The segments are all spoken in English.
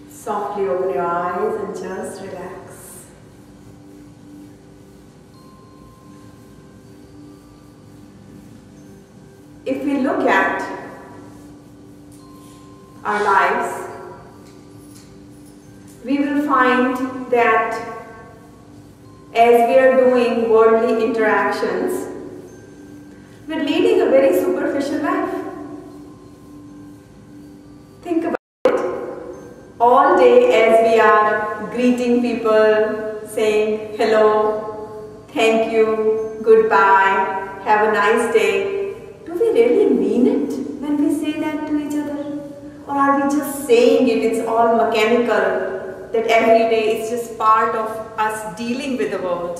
Softly open your eyes and just relax. If we look at our lives, we will find that as we are doing worldly interactions, we're leading a very superficial life. Think about all day as we are greeting people, saying hello, thank you, goodbye, have a nice day. Do we really mean it when we say that to each other? Or are we just saying it, it's all mechanical, that every day is just part of us dealing with the world?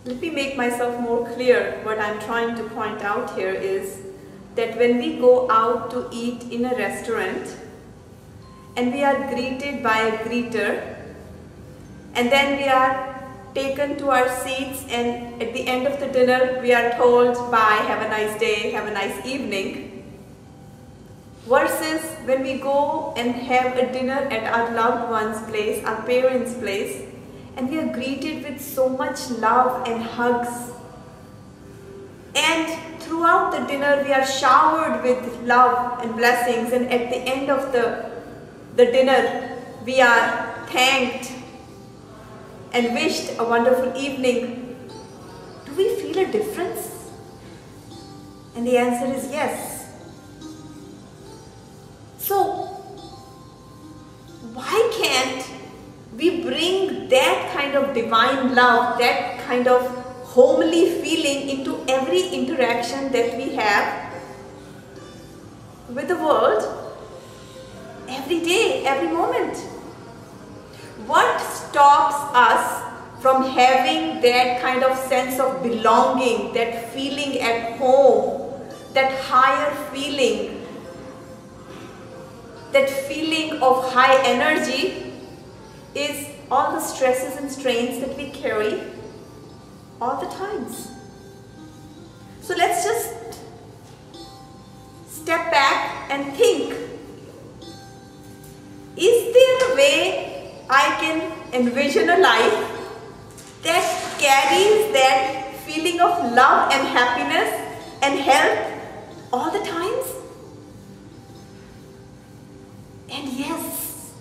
Let me make myself more clear. What I'm trying to point out here is that when we go out to eat in a restaurant, and we are greeted by a greeter, and then we are taken to our seats, and at the end of the dinner we are told bye, have a nice day, have a nice evening, versus when we go and have a dinner at our loved one's place, our parents' place, and we are greeted with so much love and hugs, and throughout the dinner we are showered with love and blessings, and at the end of the dinner we are thanked and wished a wonderful evening. Do we feel a difference? And the answer is yes. So why can't we bring that kind of divine love, that kind of homely feeling into every interaction that we have with the world? Every day, every moment. What stops us from having that kind of sense of belonging, that feeling at home, that higher feeling, that feeling of high energy, is all the stresses and strains that we carry all the times. So let's just step back and think. Is there a way I can envision a life that carries that feeling of love and happiness and health all the times? And yes,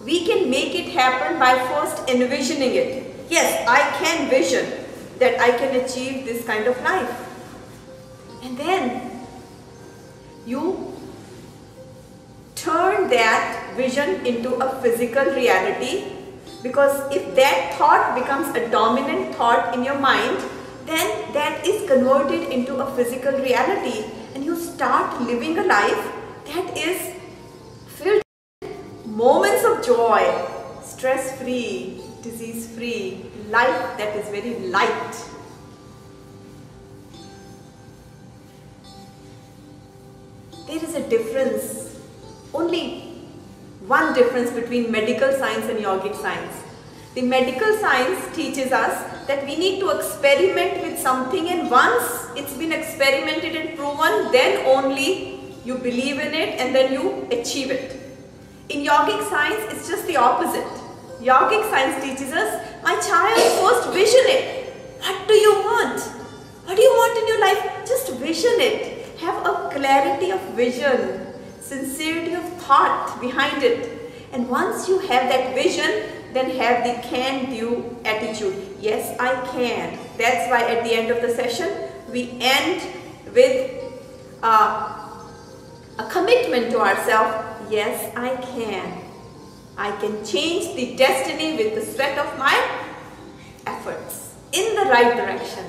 we can make it happen by first envisioning it. Yes, I can vision that I can achieve this kind of life. And then you turn that vision into a physical reality, because if that thought becomes a dominant thought in your mind, then that is converted into a physical reality, and you start living a life that is filled with moments of joy, stress-free, disease-free, life that is very light. There is a difference. Only one difference between medical science and yogic science. The medical science teaches us that we need to experiment with something, and once it's been experimented and proven, then only you believe in it and then you achieve it. In yogic science, it's just the opposite. Yogic science teaches us, my child, first vision it. What do you want? vision, sincerity of thought behind it. And once you have that vision, then have the can-do attitude. Yes, I can. That's why at the end of the session, we end with a commitment to ourselves. Yes, I can. I can change the destiny with the sweat of my efforts in the right direction.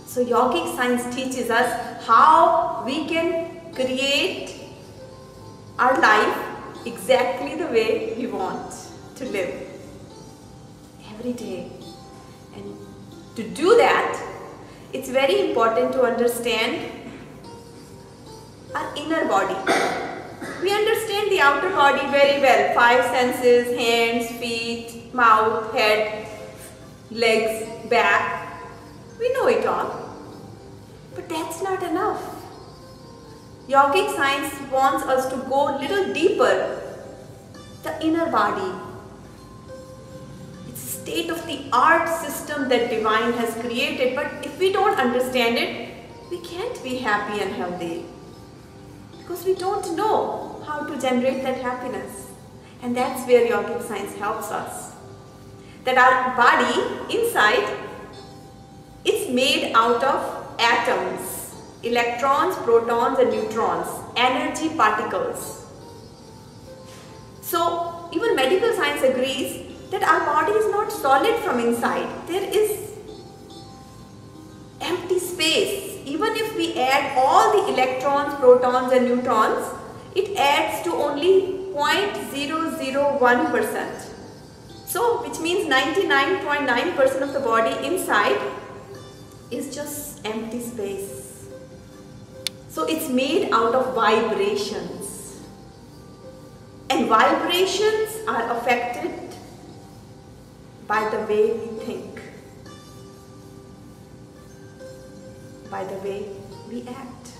So yogic science teaches us how we can create our life exactly the way we want to live every day. And to do that, it's very important to understand our inner body. We understand the outer body very well. 5 senses, hands, feet, mouth, head, legs, back. We know it all. But that's not enough. Yogic science wants us to go a little deeper. The inner body. It's a state-of-the-art system that Divine has created. But if we don't understand it, we can't be happy and healthy. Because we don't know how to generate that happiness. And that's where yogic science helps us. That our body inside, it's made out of atoms, electrons, protons and neutrons, energy particles. So even medical science agrees that our body is not solid from inside. There is empty space. Even if we add all the electrons, protons and neutrons, it adds to only 0.001%. So, which means 99.9% of the body inside is just empty space. So, it's made out of vibrations. And vibrations are affected by the way we think, by the way we act.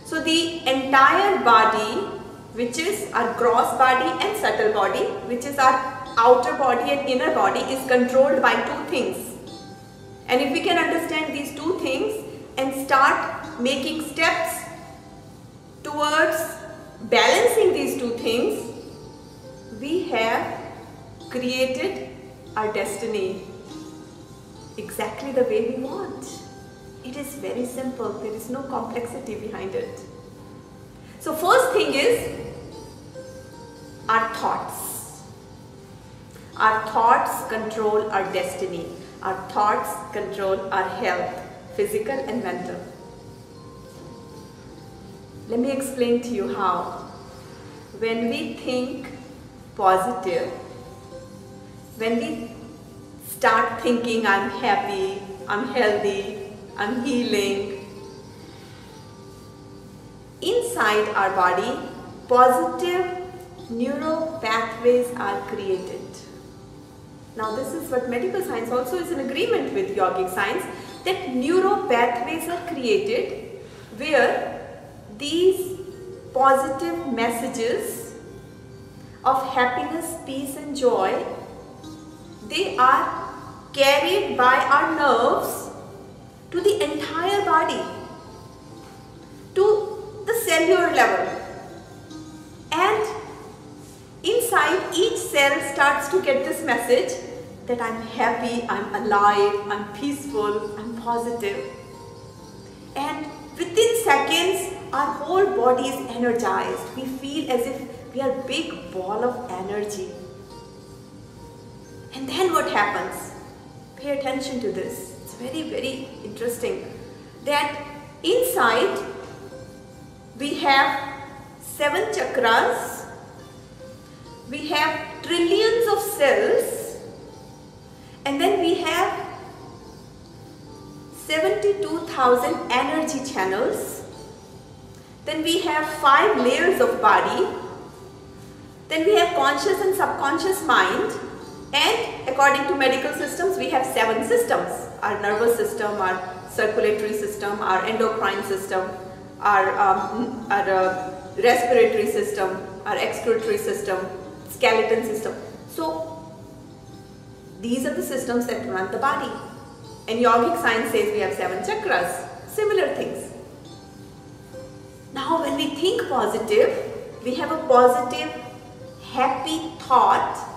So the entire body, which is our gross body and subtle body, which is our outer body and inner body, is controlled by 2 things. And if we can understand these 2 things and start making steps towards balancing these 2 things, we have created our destiny exactly the way we want. It is very simple. There is no complexity behind it. So first thing is our thoughts. Our thoughts control our destiny. Our thoughts control our health, physical and mental. Let me explain to you how. When we think positive, when we start thinking I'm happy, I'm healthy, I'm healing, inside our body, positive neural pathways are created. Now this is what medical science also is in agreement with yogic science, that neural pathways are created where these positive messages of happiness, peace and joy, they are carried by our nerves to the entire body, to the cellular level, and inside each cell starts to get this message that I'm happy, I'm alive, I'm peaceful, I'm positive. And within seconds our whole body is energized. We feel as if we are a big ball of energy. And then what happens? Pay attention to this. It's very, very interesting that inside we have 7 chakras, we have trillions of cells, and then we have 72,000 energy channels. Then we have 5 layers of body. Then we have conscious and subconscious mind. And according to medical systems, we have 7 systems. Our nervous system, our circulatory system, our endocrine system, our respiratory system, our excretory system, skeleton system. So these are the systems that run the body. And yogic science says we have 7 chakras. Similar things. Now when we think positive, we have a positive, happy thought.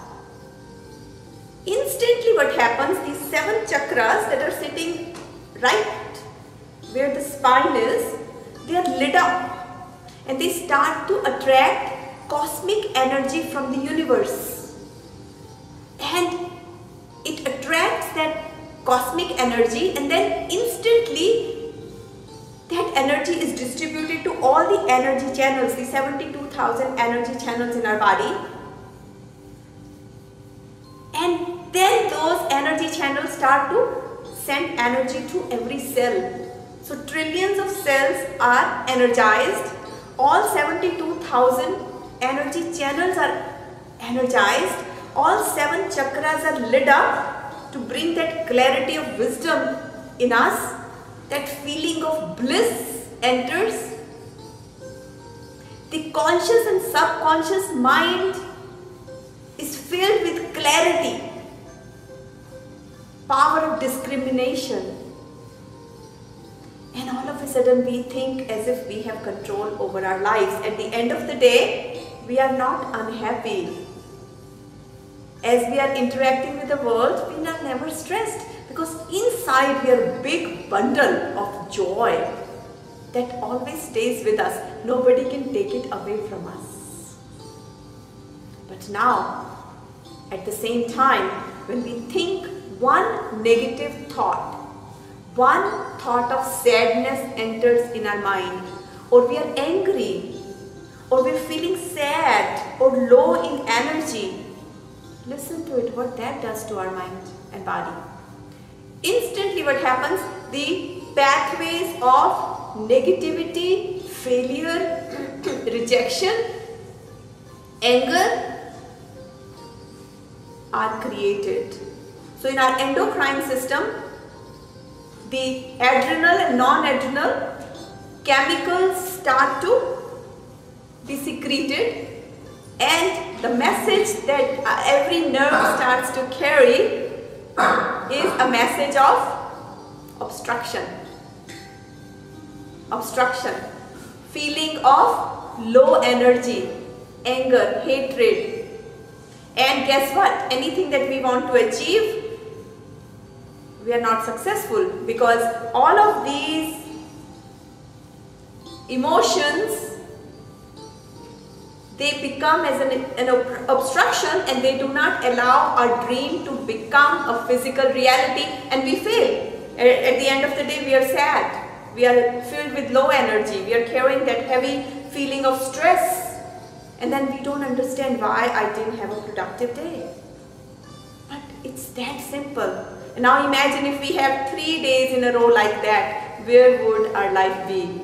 Instantly what happens, these 7 chakras that are sitting right where the spine is, they are lit up and they start to attract cosmic energy from the universe. And it attracts that cosmic energy, and then instantly that energy is distributed to all the energy channels, the 72,000 energy channels in our body. And then those energy channels start to send energy to every cell. So trillions of cells are energized. All 72,000 energy channels are energized. All 7 chakras are lit up to bring that clarity of wisdom in us. That feeling of bliss enters. The conscious and subconscious mind is filled with clarity, power of discrimination. And all of a sudden we think as if we have control over our lives. At the end of the day, we are not unhappy. As we are interacting with the world, we are never stressed, because inside we are a big bundle of joy that always stays with us. Nobody can take it away from us. But now, at the same time, when we think one negative thought, one thought of sadness enters in our mind, or we are angry, or we are feeling sad or low in energy, listen to it, what that does to our mind and body. Instantly what happens, the pathways of negativity, failure, rejection, anger are created. So in our endocrine system, the adrenal and non-adrenal chemicals start to be secreted, and the message that every nerve starts to carry is a message of obstruction. Obstruction, feeling of low energy, anger, hatred. And guess what? Anything that we want to achieve, we are not successful, because all of these emotions, they become as an obstruction, and they do not allow our dream to become a physical reality, and we fail. At the end of the day, we are sad. We are filled with low energy. We are carrying that heavy feeling of stress, and then we don't understand why I didn't have a productive day. But it's that simple. And now imagine if we have 3 days in a row like that, where would our life be?